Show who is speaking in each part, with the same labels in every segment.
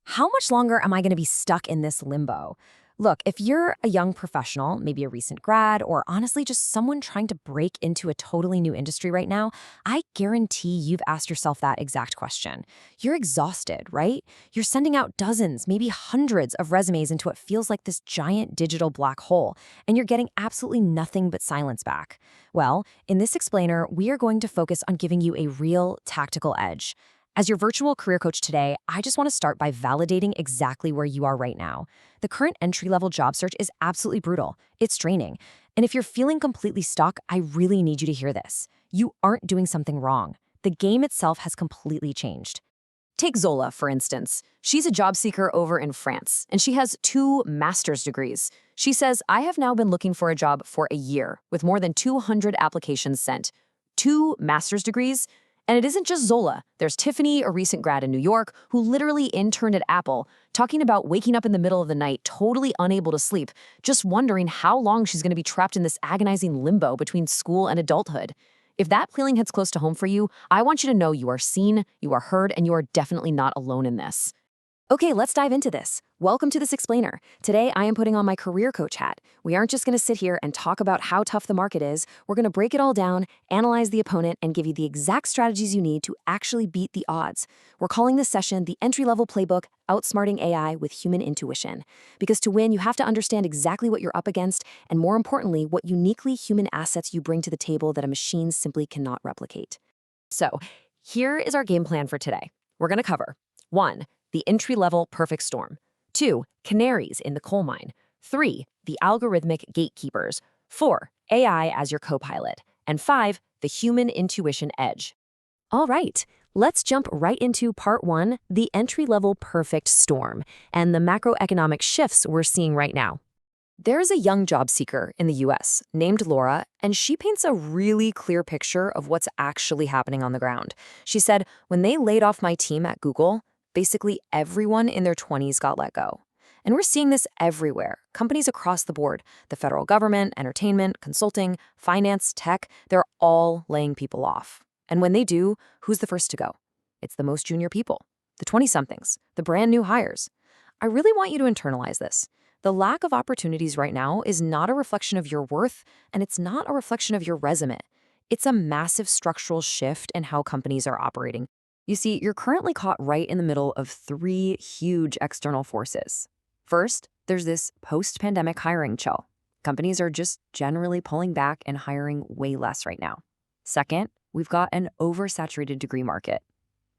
Speaker 1: How much longer am I going to be stuck in this limbo? Look, if you're a young professional, maybe a recent grad, or honestly just someone trying to break into a totally new industry right now, I guarantee you've asked yourself that exact question. You're exhausted, right? You're sending out dozens, maybe hundreds of resumes into what feels like this giant digital black hole, and you're getting absolutely nothing but silence back. Well, in this explainer, we are going to focus on giving you a real tactical edge. As your virtual career coach today, I just want to start by validating exactly where you are right now. The current entry-level job search is absolutely brutal. It's draining. And if you're feeling completely stuck, I really need you to hear this. You aren't doing something wrong. The game itself has completely changed. Take Zola, for instance. She's a job seeker over in France, and she has 2 master's degrees. She says, I have now been looking for a job for a year, with more than 200 applications sent. 2 master's degrees? And it isn't just Zola. There's Tiffany, a recent grad in New York, who literally interned at Apple, talking about waking up in the middle of the night, totally unable to sleep, just wondering how long she's going to be trapped in this agonizing limbo between school and adulthood. If that feeling hits close to home for you, I want you to know you are seen, you are heard, and you are definitely not alone in this. Okay, let's dive into this. Welcome to this explainer. Today, I am putting on my career coach hat. We aren't just going to sit here and talk about how tough the market is. We're going to break it all down, analyze the opponent, and give you the exact strategies you need to actually beat the odds. We're calling this session the entry-level playbook, Outsmarting AI with Human Intuition. Because to win, you have to understand exactly what you're up against, and more importantly, what uniquely human assets you bring to the table that a machine simply cannot replicate. So, here is our game plan for today. We're going to cover 1. The entry-level perfect storm. 2. Canaries in the coal mine. 3. The algorithmic gatekeepers. 4. AI as your co-pilot. And 5. The human intuition edge. All right, let's jump right into part 1, the entry-level perfect storm, and the macroeconomic shifts we're seeing right now. There's a young job seeker in the US named Laura, and she paints a really clear picture of what's actually happening on the ground. She said, when they laid off my team at Google, basically everyone in their 20s got let go. And we're seeing this everywhere. Companies across the board, the federal government, entertainment, consulting, finance, tech, they're all laying people off. And when they do, who's the first to go? It's the most junior people, the 20-somethings, the brand new hires. I really want you to internalize this. The lack of opportunities right now is not a reflection of your worth, and it's not a reflection of your resume. It's a massive structural shift in how companies are operating. You see, you're currently caught right in the middle of 3 huge external forces. First, there's this post-pandemic hiring chill. Companies are just generally pulling back and hiring way less right now. Second, we've got an oversaturated degree market.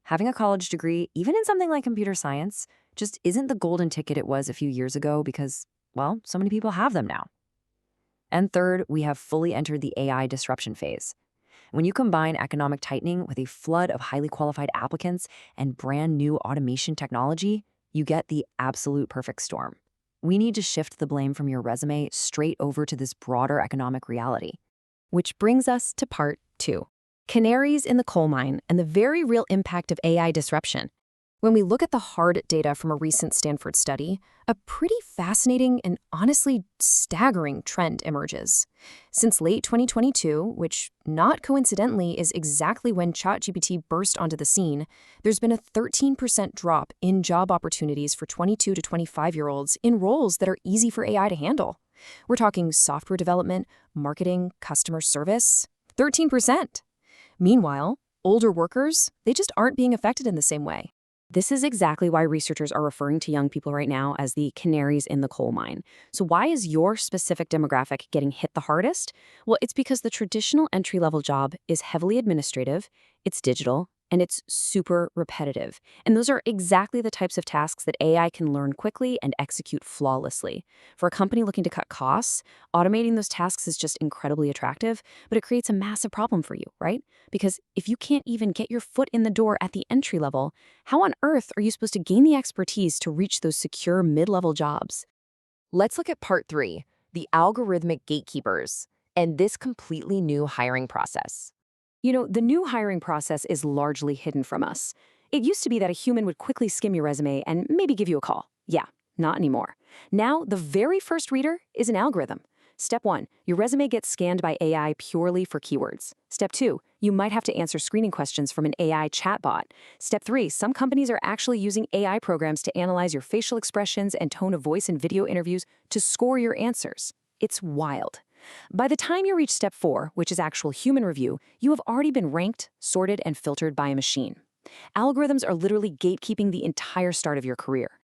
Speaker 1: Having a college degree, even in something like computer science, just isn't the golden ticket it was a few years ago because, well, so many people have them now. And third, we have fully entered the AI disruption phase. When you combine economic tightening with a flood of highly qualified applicants and brand new automation technology, you get the absolute perfect storm. We need to shift the blame from your resume straight over to this broader economic reality. Which brings us to part 2. Canaries in the coal mine and the very real impact of AI disruption. When we look at the hard data from a recent Stanford study, a pretty fascinating and honestly staggering trend emerges. Since late 2022, which not coincidentally is exactly when ChatGPT burst onto the scene, there's been a 13% drop in job opportunities for 22 to 25-year-olds in roles that are easy for AI to handle. We're talking software development, marketing, customer service, 13%. Meanwhile, older workers, they just aren't being affected in the same way. This is exactly why researchers are referring to young people right now as the canaries in the coal mine. So why is your specific demographic getting hit the hardest? Well, it's because the traditional entry-level job is heavily administrative, it's digital, and it's super repetitive. And those are exactly the types of tasks that AI can learn quickly and execute flawlessly. For a company looking to cut costs, automating those tasks is just incredibly attractive, but it creates a massive problem for you, right? Because if you can't even get your foot in the door at the entry level, how on earth are you supposed to gain the expertise to reach those secure mid-level jobs? Let's look at part 3, the algorithmic gatekeepers, and this completely new hiring process. You know, the new hiring process is largely hidden from us. It used to be that a human would quickly skim your resume and maybe give you a call. Yeah, not anymore. Now, the very first reader is an algorithm.
Speaker 2: Step 1, your resume gets scanned by AI purely for keywords. Step 2, you might have to answer screening questions from an AI chatbot. Step 3, some companies are actually using AI programs to analyze your facial expressions and tone of voice in video interviews to score your answers. It's wild. By the time you reach step 4, which is actual human review, you have already been ranked, sorted, and filtered by a machine. Algorithms are literally gatekeeping the entire start of your career.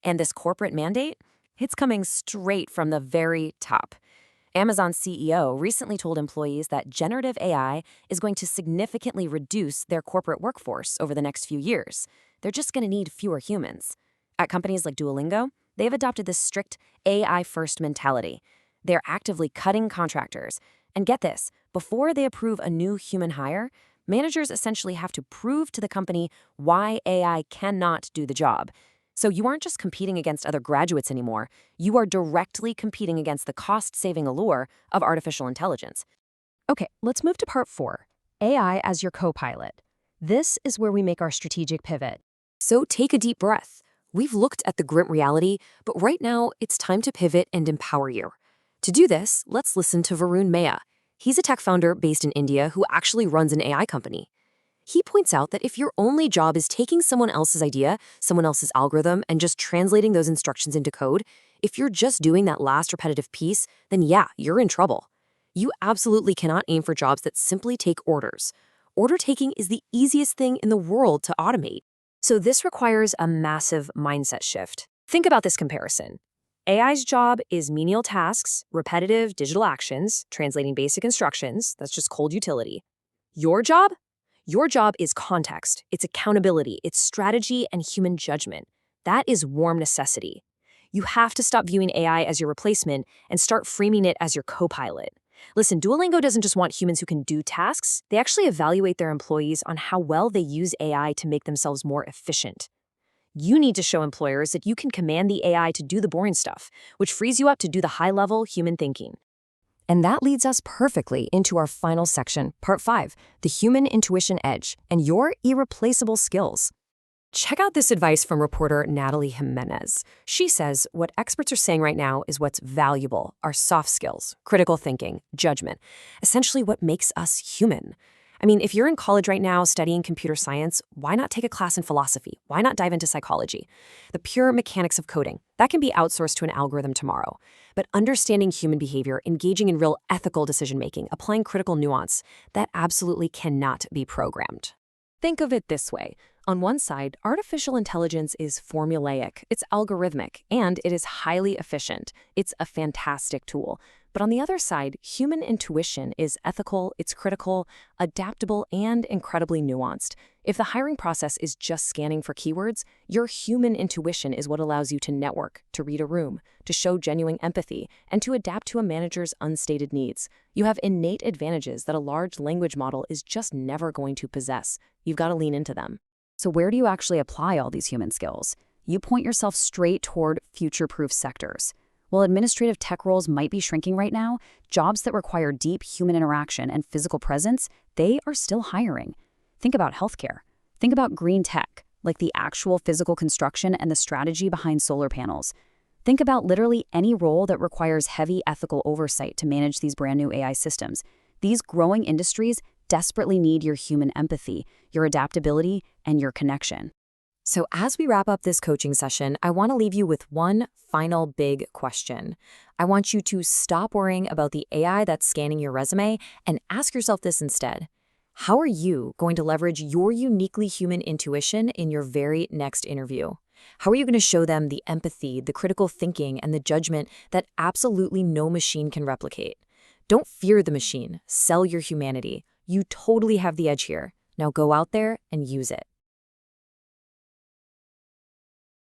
Speaker 1: And this corporate mandate? It's coming straight from the very top. Amazon's CEO recently told employees that generative AI is going to significantly reduce their corporate workforce over the next few years. They're just going to need fewer humans. At companies like Duolingo, they've adopted this strict AI-first mentality. They're actively cutting contractors. And get this, before they approve a new human hire, managers essentially have to prove to the company why AI cannot do the job. So you aren't just competing against other graduates anymore. You are directly competing against the cost-saving allure of artificial intelligence.
Speaker 2: Okay, let's move to part 4, AI as your co-pilot. This is where we make our strategic pivot.
Speaker 1: So take a deep breath. We've looked at the grim reality, but right now it's time to pivot and empower you. To do this, let's listen to Varun Maya. He's a tech founder based in India who actually runs an AI company. He points out that if your only job is taking someone else's idea, someone else's algorithm, and just translating those instructions into code, if you're just doing that last repetitive piece, then yeah, you're in trouble. You absolutely cannot aim for jobs that simply take orders. Order taking is the easiest thing in the world to automate. So this requires a massive mindset shift. Think about this comparison. AI's job is menial tasks, repetitive digital actions, translating basic instructions, that's just cold utility. Your job? Your job is context, it's accountability, it's strategy and human judgment. That is warm necessity. You have to stop viewing AI as your replacement and start framing it as your co-pilot. Listen, Duolingo doesn't just want humans who can do tasks, they actually evaluate their employees on how well they use AI to make themselves more efficient. You need to show employers that you can command the AI to do the boring stuff, which frees you up to do the high-level human thinking. And that leads us perfectly into our final section, part 5, the human intuition edge and your irreplaceable skills. Check out this advice from reporter Natalie Jimenez. She says, what experts are saying right now is what's valuable, our soft skills, critical thinking, judgment, essentially what makes us human. I mean, if you're in college right now studying computer science, why not take a class in philosophy? Why not dive into psychology? The pure mechanics of coding, that can be outsourced to an algorithm tomorrow. But understanding human behavior, engaging in real ethical decision-making, applying critical nuance, that absolutely cannot be programmed. Think of it this way. On one side, artificial intelligence is formulaic, it's algorithmic, and it is highly efficient. It's a fantastic tool. But on the other side, human intuition is ethical, it's critical, adaptable, and incredibly nuanced. If the hiring process is just scanning for keywords, your human intuition is what allows you to network, to read a room, to show genuine empathy, and to adapt to a manager's unstated needs. You have innate advantages that a large language model is just never going to possess. You've got to lean into them.
Speaker 2: So where do you actually apply all these human skills? You point yourself straight toward future-proof sectors. While administrative tech roles might be shrinking right now, jobs that require deep human interaction and physical presence, they are still hiring. Think about healthcare. Think about green tech, like the actual physical construction and the strategy behind solar panels. Think about literally any role that requires heavy ethical oversight to manage these brand new AI systems. These growing industries desperately need your human empathy, your adaptability, and your connection.
Speaker 1: So as we wrap up this coaching session, I want to leave you with one final big question. I want you to stop worrying about the AI that's scanning your resume and ask yourself this instead. How are you going to leverage your uniquely human intuition in your very next interview? How are you going to show them the empathy, the critical thinking, and the judgment that absolutely no machine can replicate? Don't fear the machine. Sell your humanity. You totally have the edge here. Now go out there and use it.